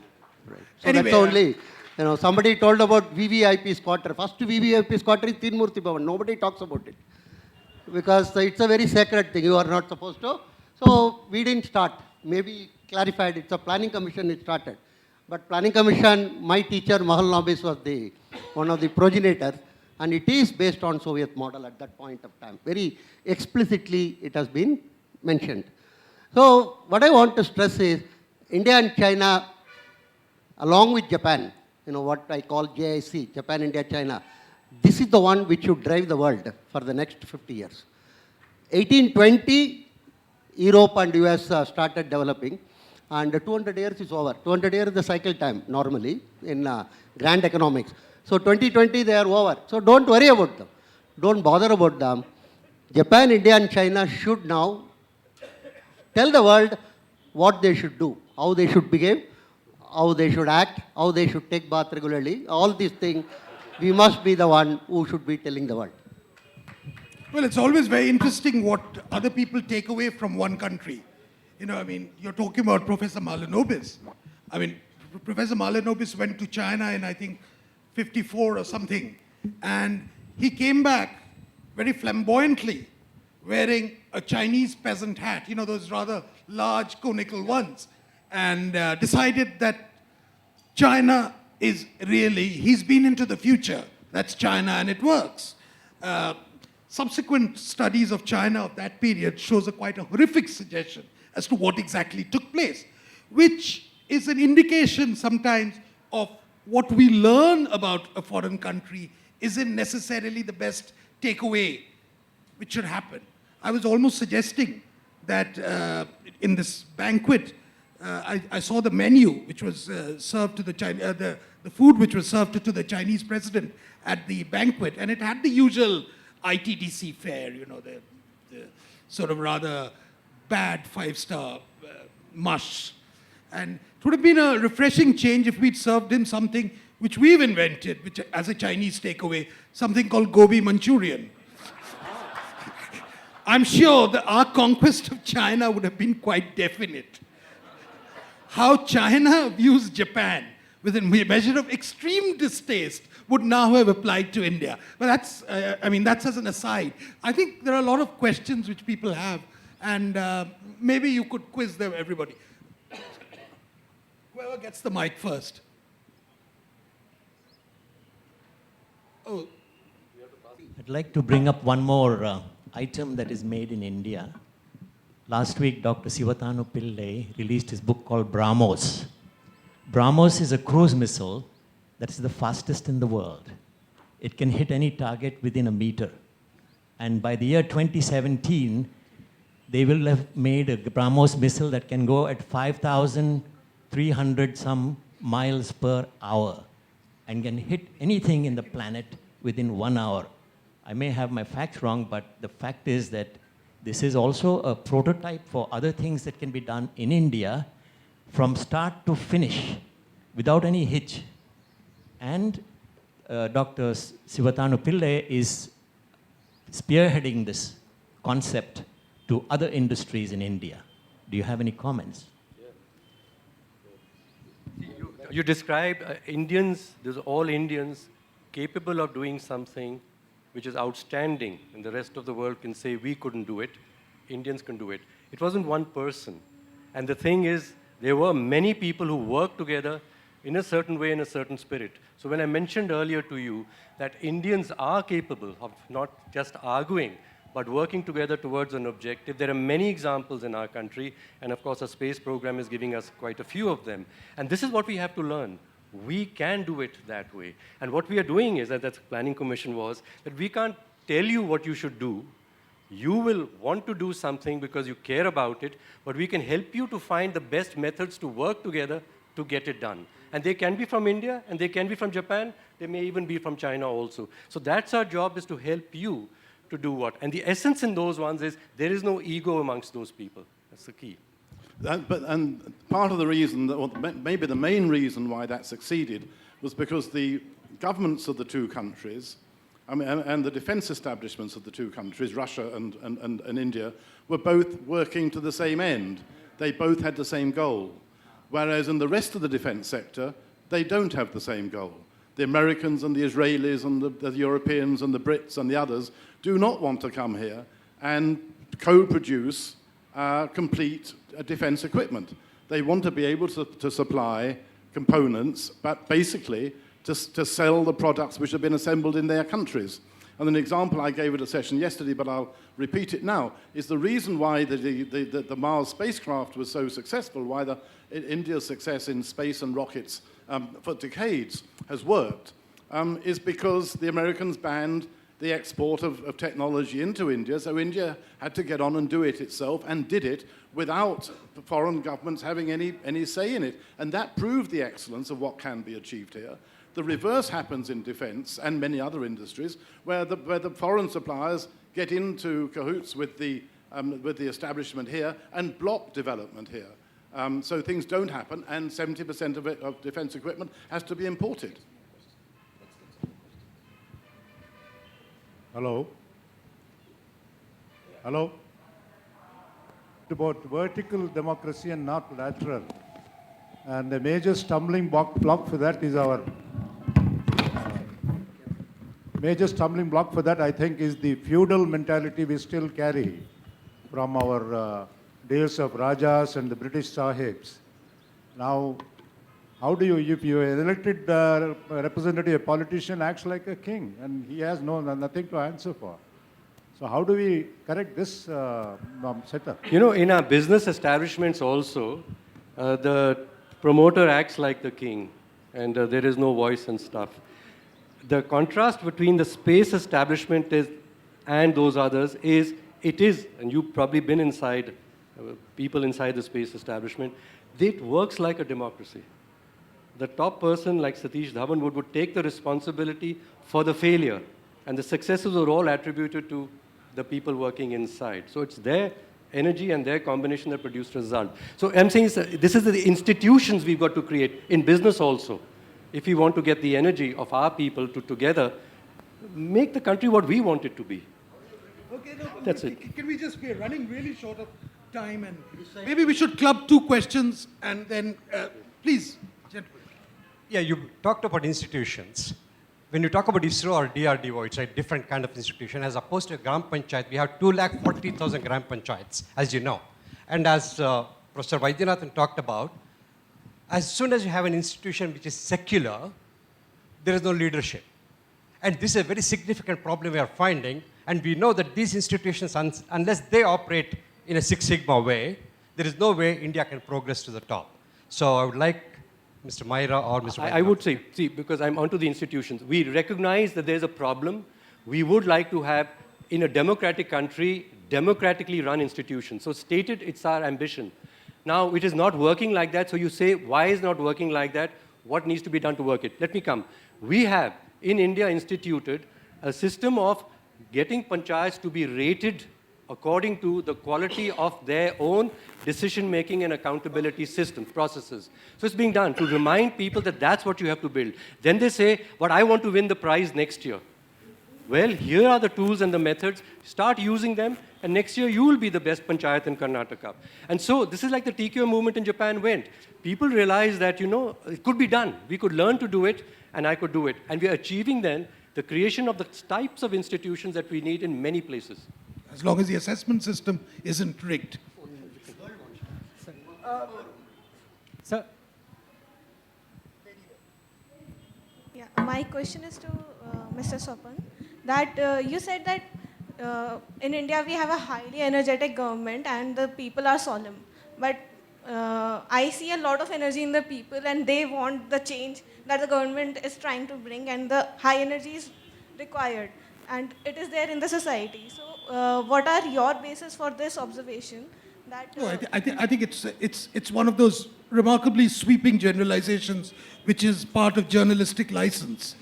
Speaker 5: right. So
Speaker 2: Anyway,
Speaker 5: that's the only, somebody told about VVIP squatter. First VVIP squatter is Tinmurti Bhavan. Nobody talks about it. Because it's a very sacred thing. You are not supposed to. So we didn't start. Maybe clarified. It's a planning commission it started. But planning commission, my teacher Mahal Nobis was one of the progenitors. And it is based on Soviet model at that point of time. Very explicitly it has been mentioned. So what I want to stress is India and China, along with Japan, what I call JIC, Japan, India, China, this is the one which should drive the world for the next 50 years. 1820, Europe and US started developing, and 200 years is over. 200 years is the cycle time normally in grand economics. So 2020 they are over. So don't worry about them. Don't bother about them. Japan, India and China should now tell the world what they should do, how they should behave, how they should act, how they should take bath regularly. All these things, we must be the one who should be telling the world.
Speaker 2: Well, it's always very interesting what other people take away from one country. You're talking about Professor Mahalanobis. Professor Mahalanobis went to China in, I think, 54 or something. And he came back very flamboyantly wearing a Chinese peasant hat, those rather large conical ones, and decided that China is really, he's been into the future. That's China and it works. Subsequent studies of China of that period shows quite a horrific suggestion as to what exactly took place, which is an indication sometimes of what we learn about a foreign country isn't necessarily the best takeaway which should happen. I was almost suggesting that in this banquet, I saw the menu which was served to the food which was served to the Chinese president at the banquet, and it had the usual ITDC fare, the sort of rather bad five-star mush. And it would have been a refreshing change if we'd served him something which we've invented, which as a Chinese takeaway, something called gobi Manchurian. I'm sure that our conquest of China would have been quite definite. How China views Japan with a measure of extreme distaste would now have applied to India. But that's as an aside. I think there are a lot of questions which people have, and maybe you could quiz them, everybody. Whoever gets the mic first. Oh.
Speaker 6: I'd like to bring up one more item that is made in India. Last week, Dr. Sivathanu Pillai released his book called BrahMos. BrahMos is a cruise missile that is the fastest in the world. It can hit any target within a meter. And by the year 2017, they will have made a BrahMos missile that can go at 5,300 some miles per hour and can hit anything in the planet within 1 hour. I may have my facts wrong, but the fact is that this is also a prototype for other things that can be done in India from start to finish without any hitch. And Dr. Sivathanu Pillai is spearheading this concept to other industries in India. Do you have any comments?
Speaker 4: You described Indians, there's all Indians capable of doing something which is outstanding, and the rest of the world can say, we couldn't do it, Indians can do it. It wasn't one person. And the thing is, there were many people who worked together in a certain way, in a certain spirit. So when I mentioned earlier to you that Indians are capable of not just arguing, but working together towards an objective, there are many examples in our country, and of course, our space program is giving us quite a few of them. And this is what we have to learn. We can do it that way. And what we are doing is, that the Planning Commission was, that we can't tell you what you should do. You will want to do something because you care about it, but we can help you to find the best methods to work together to get it done. And they can be from India, and they can be from Japan, they may even be from China also. So that's our job, is to help you to do what. And the essence in those ones is, there is no ego amongst those people. That's the key.
Speaker 3: And part of the reason, or maybe the main reason why that succeeded, was because the governments of the two countries, and the defense establishments of the two countries, Russia and India, were both working to the same end. They both had the same goal. Whereas in the rest of the defense sector, they don't have the same goal. The Americans and the Israelis and the Europeans and the Brits and the others do not want to come here and co-produce complete defense equipment. They want to be able to supply components, but basically to sell the products which have been assembled in their countries. And an example I gave at a session yesterday, but I'll repeat it now, is the reason why the Mars spacecraft was so successful, why India's success in space and rockets for decades has worked, is because the Americans banned the export of technology into India, so India had to get on and do it itself, and did it without foreign governments having any say in it. And that proved the excellence of what can be achieved here. The reverse happens in defense and many other industries, where the foreign suppliers get into cahoots with the establishment here and block development here. So things don't happen, and 70% of defense equipment has to be imported.
Speaker 7: Hello? Hello? About vertical democracy and not lateral. And the major stumbling block for that is major stumbling block for that, I think, is the feudal mentality we still carry from our days of Rajas and the British Sahibs. Now, how do you, if you are an elected representative, a politician acts like a king, and he has nothing to answer for. So how do we correct this setup?
Speaker 4: You know, in our business establishments also, the promoter acts like the king, and there is no voice and stuff. The contrast between the space establishment and those others is, and you've probably been inside, people inside the space establishment, it works like a democracy. The top person, like Satish Dhawan, would take the responsibility for the failure, and the successes are all attributed to the people working inside. So it's their energy and their combination that produced result. So I'm saying this is the institutions we've got to create in business also. If we want to get the energy of our people to together make the country what we want it to be.
Speaker 2: Okay, no,
Speaker 4: That's it.
Speaker 2: Can we just, we're running really short of time, and maybe we should club two questions and then, please, gentlemen.
Speaker 8: Yeah, you talked about institutions. When you talk about ISRO or DRDO, it's a different kind of institution. As opposed to a Gram Panchayat, we have 240,000 Gram Panchayats, as you know. And as Professor Vaidyanathan talked about, as soon as you have an institution which is secular, there is no leadership. And this is a very significant problem we are finding. And we know that these institutions, unless they operate in a Six Sigma way, there is no way India can progress to the top. So I would like Mr. Maira or Mr.
Speaker 4: I would say, see, because I'm onto the institutions, we recognize that there's a problem. We would like to have, in a democratic country, democratically run institutions. So stated, it's our ambition. Now, it is not working like that, so you say, why is not working like that? What needs to be done to work it? Let me come. We have, in India, instituted a system of getting panchayats to be rated according to the quality of their own decision-making and accountability systems, processes. So it's being done to remind people that that's what you have to build. Then they say, but I want to win the prize next year. Well, here are the tools and the methods. Start using them, and next year you will be the best panchayat in Karnataka. And so this is like the TQM movement in Japan went. People realized that, you know, it could be done. We could learn to do it, and I could do it. And we are achieving then the creation of the types of institutions that we need in many places.
Speaker 2: As long as the assessment system isn't rigged.
Speaker 9: Sir, My question is to Mr. Swapan, that you said that in India we have a highly energetic government and the people are solemn. But I see a lot of energy in the people and they want the change that the government is trying to bring, and the high energy is required and it is there in the society. So what are your basis for this observation? That,
Speaker 2: No, I think it's one of those remarkably sweeping generalizations, which is part of journalistic license.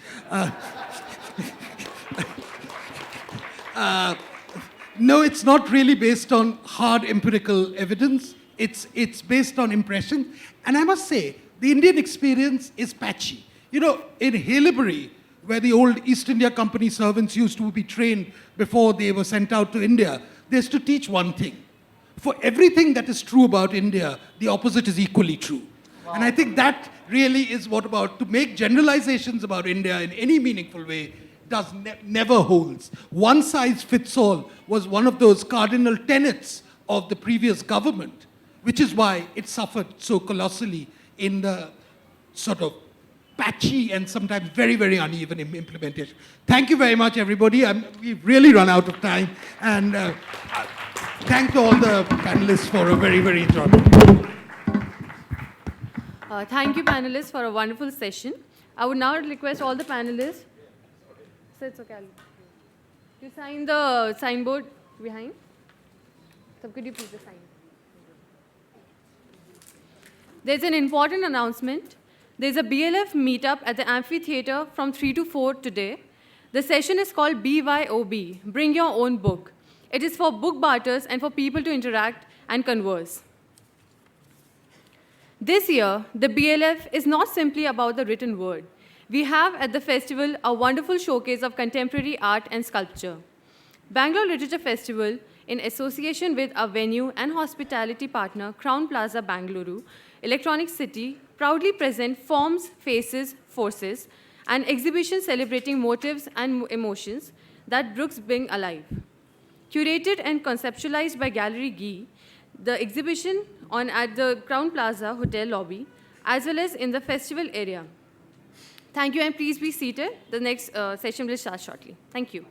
Speaker 2: No, it's not really based on hard empirical evidence. It's based on impression. And I must say, the Indian experience is patchy. You know, in Haileybury, where the old East India Company servants used to be trained before they were sent out to India, they used to teach one thing. For everything that is true about India, the opposite is equally true. Wow. And I think that really is what about, to make generalizations about India in any meaningful way never holds. One size fits all was one of those cardinal tenets of the previous government, which is why it suffered so colossally in the sort of patchy and sometimes very, very uneven implementation. Thank you very much, everybody. We've really run out of time. And thank to all the panelists for a very, very enjoyable.
Speaker 1: Thank you, panelists, for a wonderful session. I would now request all the panelists. So it's okay. You sign the signboard behind. So could you please sign? There's an important announcement. There's a BLF meetup at the amphitheater from 3 to 4 today. The session is called BYOB, Bring Your Own Book. It is for book barters and for people to interact and converse. This year, the BLF is not simply about the written word. We have at the festival a wonderful showcase of contemporary art and sculpture. Bangalore Literature Festival, in association with our venue and hospitality partner, Crown Plaza, Bangalore, Electronic City, proudly present Forms, Faces, Forces, an exhibition celebrating motives and emotions that Brooks bring alive. Curated and conceptualized by Gallery Gee, the exhibition at the Crown Plaza Hotel lobby, as well as in the festival area. Thank you, and please be seated. The next session will start shortly. Thank you.